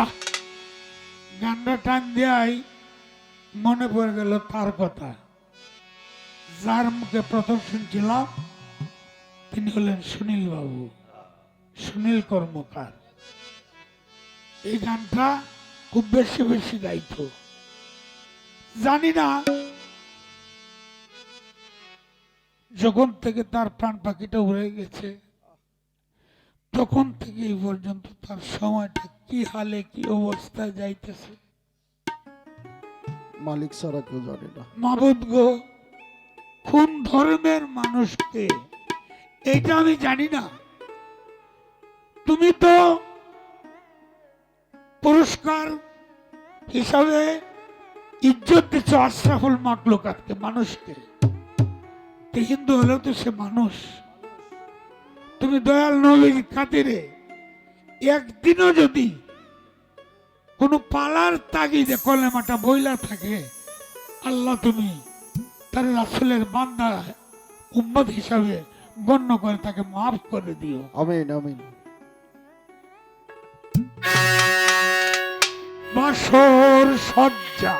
আহ, গানটা টান দেয় মনে পড়ে গেল তার কথা, যার মুখে প্রথম শুনছিলাম তিনি হলেন সুনীল বাবু, সুনীল কর্মকার। এই গানটা খুব বেশি বেশি গাইতো। জানি না যখন থেকে তার প্রাণ পাখিটা উড়ে গেছে তখন থেকে এই পর্যন্ত তার সময়টা কি হালে কি অবস্থায় যাইতেছে মালিক ছাড়া কেউ জানে না। মাবুদ গো, কোন ধর্মের মানুষকে এইটা আমি জানি না। তুমি তো পুরস্কার হিসাবে ইজ্জত দিচ্ছ আশরাফুল মাখলুকাতকে, মানুষকে। হিন্দু হলেও তো সে মানুষ। তুমি দয়াল নবীর খাতিরে একদিনও যদি কোন পালার তাগিদে কলেমাটা বইলা থাকে, আল্লাহ তুমি তার রাসূলের বান্দা উম্মত হিসাবে গণ্য করে তাকে মাফ করে দিও। আমিন আমিন। বাসর সজ্জা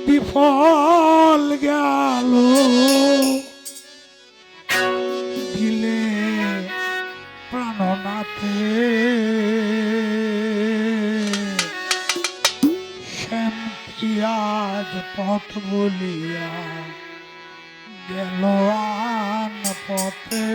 বিফল গেল, দিলে প্রাণনাথে শ্যাম কি আজ পথ বলিয়া গেল আন পথে।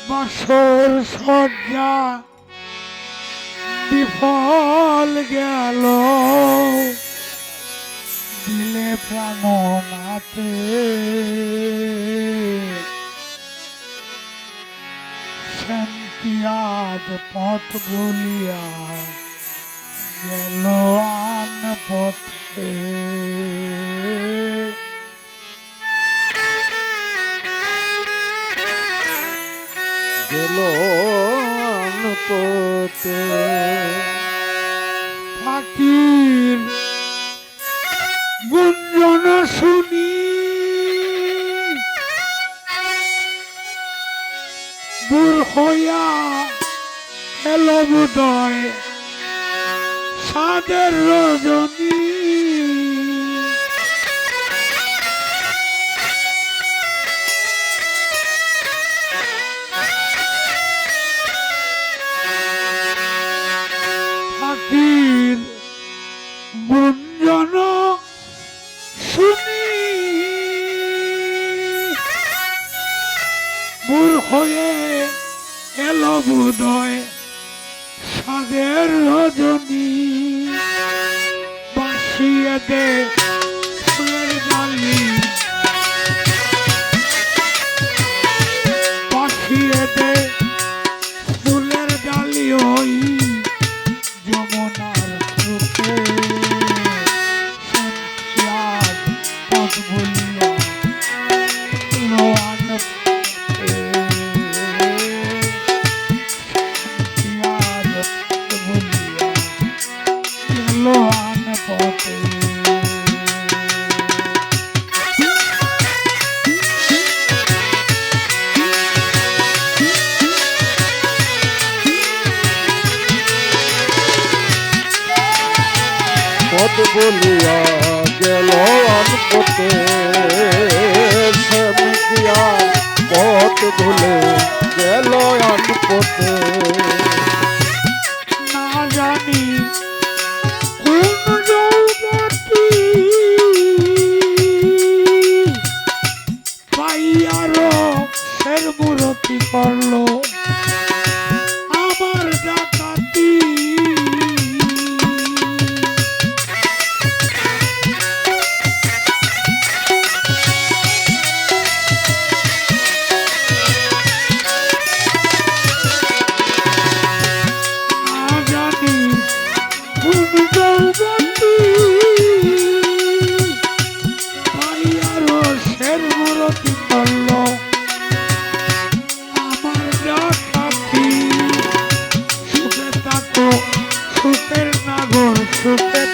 বাসর সজ্জা বিফল গেল, দিলে প্রাণনাথে শান্তি আজ পথ বলিয়া গেল আন পথে। গেল পথে পাখির গুঞ্জন শুনি দূর হইয়া এলো বুদয় সাদের রজনী। পাখির গুঞ্জন শুনি দূর হয়ে এলো বুদয় সাদের রজনী। বাসিয়ে দে ফুলের ডালি, বাসিয়ে দে ফুলের ডালি ওই যমুনার স্রোতে। শান্তি পথ বলিয়া লোয়ান পথে, শান্তি পথ বলিয়া লোয়ান পথে। পথ বলিয়া গেল আন পথে, শ্যাম কি আজ পথ ভুলে গেল আন পথে। না জানি কোন যৌবতী পাইয়ারো ফের মূরতি করলো আমার ডাকাতি। সুখে